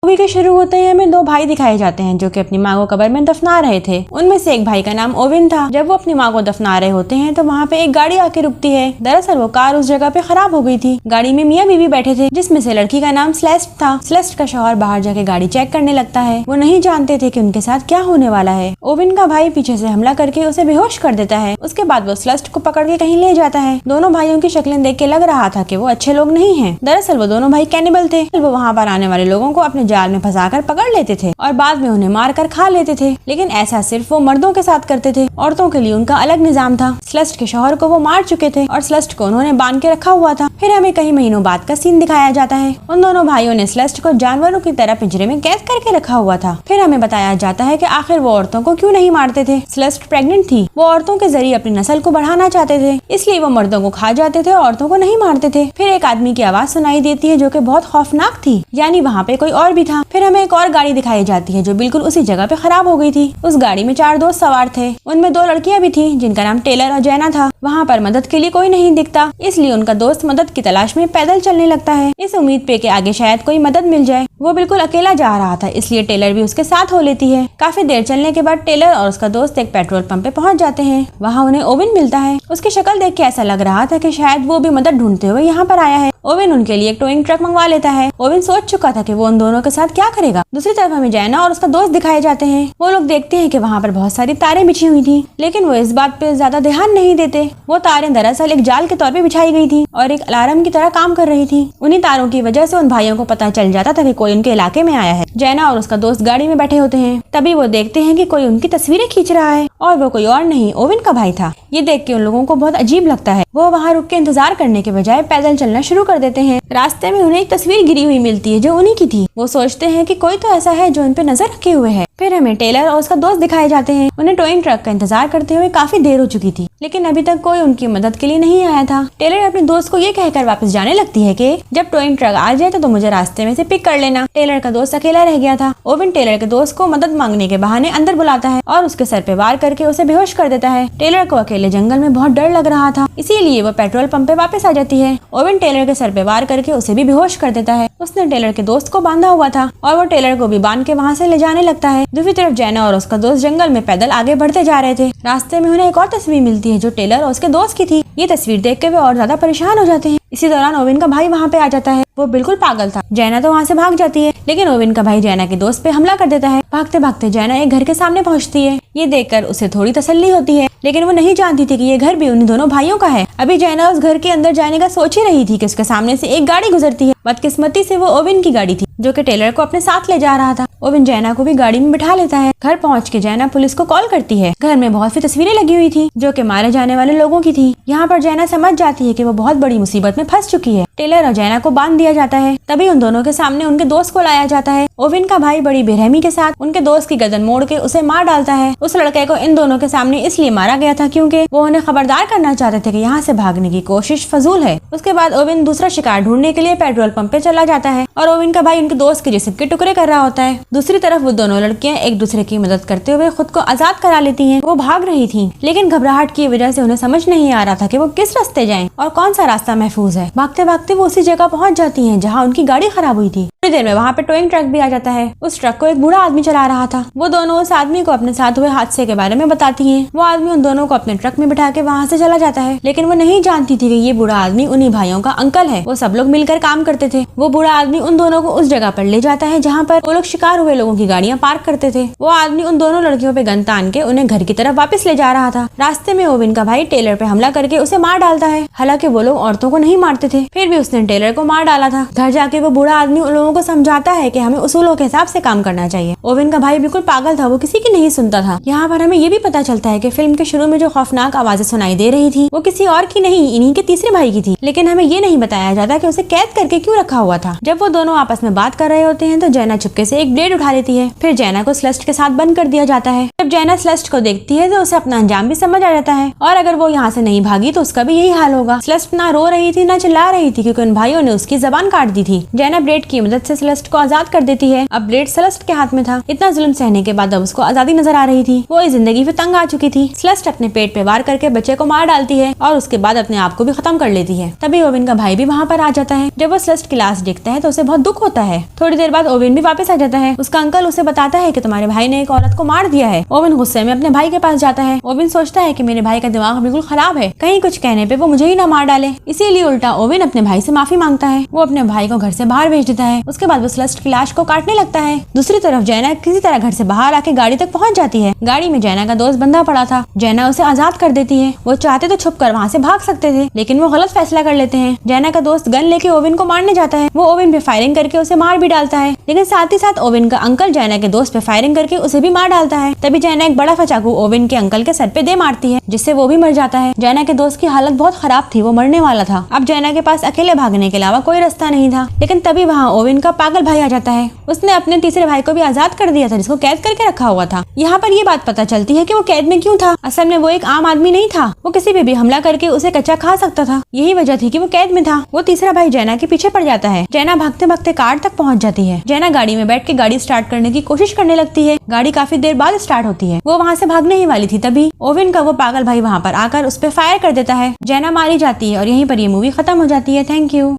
Movie के शुरू होते ही हमें दो भाई दिखाए जाते हैं जो कि अपनी माँ को कब्र में दफना रहे थे। उनमें से एक भाई का नाम ओविन था। जब वो अपनी माँ को दफना रहे होते हैं तो वहाँ पे एक गाड़ी आके रुकती है। दरअसल वो कार उस जगह पे खराब हो गई थी। गाड़ी में मियाँ बीवी बैठे थे, जिसमें से लड़की का नाम सेलेस्ट था। सेलेस्ट का शौहर बाहर जाके गाड़ी चेक करने लगता है। वो नहीं जानते थे कि उनके साथ क्या होने वाला है। ओविन का भाई पीछे से हमला करके उसे बेहोश कर देता है। उसके बाद वो सेलेस्ट को पकड़ के कहीं ले जाता है। दोनों भाइयों की शक्लें देख के लग रहा था कि वो अच्छे लोग नहीं हैं। दरअसल वो दोनों भाई कैनिबल थे। वो वहाँ पर आने वाले लोगों को अपने जाल में फंसाकर पकड़ लेते थे और बाद में उन्हें मार कर खा लेते थे। लेकिन ऐसा सिर्फ वो मर्दों के साथ करते थे, औरतों के लिए उनका अलग निजाम था। सेलेस्ट के शौहर को वो मार चुके थे और सेलेस्ट को उन्होंने बांध के रखा हुआ था। फिर हमें कई महीनों बाद का सीन दिखाया जाता है। उन दोनों भाइयों ने सेलेस्ट को जानवरों की तरह पिंजरे में कैद करके रखा हुआ था। फिर हमें बताया जाता है कि आखिर वो औरतों को क्यों नहीं मारते थे। सेलेस्ट प्रेग्नेंट थी। वो औरतों के जरिए अपनी नस्ल को बढ़ाना चाहते थे, इसलिए वो मर्दों को खा जाते थे, औरतों को नहीं मारते थे। फिर एक आदमी की आवाज सुनाई देती है जो कि बहुत खौफनाक थी, यानी वहाँ पे कोई और भी था। फिर हमें एक और गाड़ी दिखाई जाती है जो बिल्कुल उसी जगह पे खराब हो गई थी। उस गाड़ी में 4 दोस्त सवार थे। उनमें 2 लड़कियां भी थी जिनका नाम टेलर और जैना था। वहाँ पर मदद के लिए कोई नहीं दिखता, इसलिए उनका दोस्त मदद की तलाश में पैदल चलने लगता है, इस उम्मीद पे कि आगे शायद कोई मदद मिल जाए। वो बिल्कुल अकेला जा रहा था, इसलिए टेलर भी उसके साथ हो लेती है। काफी देर चलने के बाद टेलर और उसका दोस्त एक पेट्रोल पंप पे पहुँच जाते हैं। वहाँ उन्हें ओविन मिलता है। उसकी शक्ल देख के ऐसा लग रहा था कि शायद वो भी मदद ढूंढते हुए यहाँ पर आया है। ओविन उनके लिए एक टोइंग ट्रक मंगवा लेता है। ओविन सोच चुका था कि वो उन दोनों के साथ क्या करेगा। दूसरी तरफ हमें जैना और उसका दोस्त दिखाए जाते हैं। वो लोग देखते हैं कि वहाँ पर बहुत सारी तारें बिछी हुई थी, लेकिन वो इस बात पे ज्यादा ध्यान नहीं देते। वो तारें दरअसल एक जाल के तौर पे बिछाई गई थी और एक अलार्म की तरह काम कर रही थी। उन्हीं तारों की वजह से उन भाइयों को पता चल जाता था कि कोई उनके इलाके में आया है। जैना और उसका दोस्त गाड़ी में बैठे होते हैं। तभी वो देखते हैं कि कोई उनकी तस्वीरें खींच रहा है और वो कोई और नहीं, ओविन का भाई था। ये देख के उन लोगों को बहुत अजीब लगता है। वो वहाँ रुक के इंतजार करने के बजाय पैदल चलना शुरू कर देते हैं। रास्ते में उन्हें एक तस्वीर गिरी हुई मिलती है जो उन्हीं की थी। वो सोचते हैं कि कोई तो ऐसा है जो इन पे नजर रखे हुए है। फिर हमें टेलर और उसका दोस्त दिखाए जाते हैं। उन्हें टोइंग ट्रक का इंतजार करते हुए काफी देर हो चुकी थी, लेकिन अभी तक कोई उनकी मदद के लिए नहीं आया था। टेलर अपने दोस्त को ये कहकर वापस जाने लगती है कि जब टोइंग ट्रक आ जाए तो मुझे रास्ते में से पिक कर लेना। टेलर का दोस्त अकेला रह गया था। ओविन टेलर के दोस्त को मदद मांगने के बहाने अंदर बुलाता है और उसके सर पे वार करके उसे बेहोश कर देता है। टेलर को अकेले जंगल में बहुत डर लग रहा था, इसीलिए वो पेट्रोल पंप पे वापस आ जाती है। ओविन टेलर के सर पे वार करके उसे भी बेहोश कर देता है। उसने टेलर के दोस्त को बांधा हुआ था और वो टेलर को भी बांध के वहाँ से ले जाने लगता है। दूसरी तरफ जैना और उसका दोस्त जंगल में पैदल आगे बढ़ते जा रहे थे। रास्ते में उन्हें एक और तस्वीर मिलती है जो टेलर और उसके दोस्त की थी। ये तस्वीर देख के वे और ज्यादा परेशान हो जाते हैं। इसी दौरान ओविन का भाई वहाँ पे आ जाता है। वो बिल्कुल पागल था। जैना तो वहाँ से भाग जाती है, लेकिन ओविन का भाई जैना के दोस्त पे हमला कर देता है। भागते भागते जैना एक घर के सामने पहुँचती है। ये देखकर उसे थोड़ी तसल्ली होती है, लेकिन वो नहीं जानती थी कि ये घर भी उन्हीं दोनों भाइयों का है। अभी जैना उस घर के अंदर जाने का सोच ही रही थी कि उसके सामने से एक गाड़ी गुजरती है। बदकिस्मती से वो ओविन की गाड़ी थी जो कि टेलर को अपने साथ ले जा रहा था। ओविन जैना को भी गाड़ी में बिठा लेता है। घर पहुंच के जैना पुलिस को कॉल करती है। घर में बहुत सी तस्वीरें लगी हुई थी जो कि मारे जाने वाले लोगों की थी। यहाँ पर जैना समझ जाती है कि वो बहुत बड़ी मुसीबत में फंस चुकी है। टेलर और जैना को बांध दिया जाता है। तभी उन दोनों के सामने उनके दोस्त को लाया जाता है। ओविन का भाई बड़ी बेरहमी के साथ उनके दोस्त की गर्दन मोड़ के उसे मार डालता है। उस लड़के को इन दोनों के सामने इसलिए मारा गया था क्योंकि वो उन्हें खबरदार करना चाहते थे कि यहाँ से भागने की कोशिश फजूल है। उसके बाद ओविन दूसरा शिकार ढूंढने के लिए पेट्रोल पंप पे चला जाता है और ओविन का भाई उनके दोस्त के जिस्म के टुकड़े कर रहा होता है। दूसरी तरफ वो दोनों लड़कियां एक दूसरे की मदद करते हुए खुद को आजाद करा लेती हैं। वो भाग रही थीं, लेकिन घबराहट की वजह से उन्हें समझ नहीं आ रहा था कि वो किस रास्ते जाएं और कौन सा रास्ता महफूज है। भागते भागते वो उसी जगह पहुंच जाती हैं जहां उनकी गाड़ी खराब हुई थी। थोड़ी देर में वहाँ पे टोइंग ट्रक भी आ जाता है। उस ट्रक को एक बूढ़ा आदमी चला रहा था। वो दोनों उस आदमी को अपने साथ हुए हादसे के बारे में बताती हैं। वो आदमी उन दोनों को अपने ट्रक में बिठा के वहाँ से चला जाता है, लेकिन वो नहीं जानती थी कि ये बूढ़ा आदमी उन्हीं भाइयों का अंकल है। वो सब लोग मिलकर काम करते थे। वो बूढ़ा आदमी उन दोनों को उस जगह पर ले जाता है जहाँ पर वो लोग शिकार हुए लोगों की गाड़ियाँ पार्क करते थे। वो आदमी उन दोनों लड़कियों पे गन तान के उन्हें घर की तरफ वापस ले जा रहा था। रास्ते में ओविन का भाई टेलर पे हमला करके उसे मार डालता है। हालांकि वो लोग औरतों को नहीं मारते थे, फिर भी उसने टेलर को मार डाला था। घर जाके वो बूढ़ा आदमी उन लोगों को समझाता है कि हमें उसूलों के हिसाब से काम करना चाहिए। ओविन का भाई बिल्कुल पागल था, वो किसी की नहीं सुनता था। यहाँ पर हमें ये भी पता चलता है कि फिल्म के शुरू में जो खौफनाक आवाजें सुनाई दे रही थी वो किसी और की नहीं, इन्हीं के तीसरे भाई की थी। लेकिन हमें ये नहीं बताया जाता कि उसे कैद करके क्यों रखा हुआ था। जब वो दोनों आपस में बात कर रहे होते हैं तो जैना चुपके से एक ब्लेड उठा लेती है। फिर जैना को सेलेस्ट के साथ बंद कर दिया जाता है। जब जैना सेलेस्ट को देखती है तो उसे अपना अंजाम भी समझ आ जाता है और अगर वो यहाँ से नहीं भागी तो उसका भी यही हाल होगा। सेलेस्ट ना रो रही थी ना चिल्ला रही थी क्योंकि उन भाइयों ने उसकी जबान काट दी थी। जैना ब्लेड की मदद से सेलेस्ट को आजाद कर देती है। अब ब्लेड सेलेस्ट के हाथ में था। इतना जुल्म सहने के बाद अब उसको आजादी नजर आ रही थी। वो इस जिंदगी से तंग आ चुकी थी। सेलेस्ट अपने पेट पे वार करके बच्चे को मार डालती है और उसके बाद अपने आप को भी खत्म कर लेती है। तभी ओवेन का भाई भी वहाँ पर आ जाता है। जब वो सेलेस्ट की लाश देखता है तो उसे बहुत दुख होता है। थोड़ी देर बाद ओवेन भी वापस आ जाता है। उसका अंकल उसे बताता है कि तुम्हारे भाई ने एक औरत को मार दिया है। ओवेन गुस्से में अपने भाई के पास जाता है। ओवेन सोचता है कि मेरे भाई का दिमाग बिल्कुल खराब है, कहीं कुछ कहने पे वो मुझे ही ना मार डाले। इसीलिए उल्टा ओवेन अपने भाई से माफी मांगता है। वो अपने भाई को घर से बाहर भेज देता है। उसके बाद वो सेलेस्ट की लाश को काटने लगता है। दूसरी तरफ जैना किसी तरह घर से बाहर आके गाड़ी तक पहुंच जाती है। गाड़ी में जैना का दोस्त बंधा पड़ा था। जैना उसे आजाद कर देती है। वो चाहते तो छुप कर वहाँ से भाग सकते थे, लेकिन वो गलत फैसला कर लेते हैं। जैना का दोस्त गन लेके ओवेन को मारने जाता है। वो ओवेन पे फायरिंग करके उसे मार भी डालता है, लेकिन साथ ही साथ ओवेन का अंकल जैना के दोस्त पे फायरिंग करके उसे भी मार डालता है। तभी जैना एक बड़ा सा चाकू ओवेन के अंकल के सर पे दे मारती है, जिससे वो भी मर जाता है। जैना के दोस्त की हालत बहुत खराब थी, वो मरने वाला था। अब जैना के पास अकेले भागने के अलावा कोई रास्ता नहीं था, लेकिन तभी वहाँ ओवेन का पागल भाई आ जाता है। उसने अपने तीसरे भाई को भी आजाद कर दिया था, जिसको कैद करके रखा हुआ था। यहाँ पर ये बात पता चलती है कि वो कैद में क्यों था। असल में वो एक आम आदमी नहीं था, वो किसी पे भी हमला करके उसे कच्चा खा सकता था। यही वजह थी कि वो कैद में था। वो तीसरा भाई जैना के पीछे पड़ जाता है। जैना भागते भागते कार तक पहुंच जाती है। जैना गाड़ी में बैठ के गाड़ी स्टार्ट करने की कोशिश करने लगती है। गाड़ी काफी देर बाद स्टार्ट होती है। वो वहाँ से भागने ही वाली थी, तभी ओवेन का वो पागल भाई वहाँ पर आकर उस पर फायर कर देता है। जैना मारी जाती है और यहीं पर ये मूवी खत्म हो जाती है। Thank you.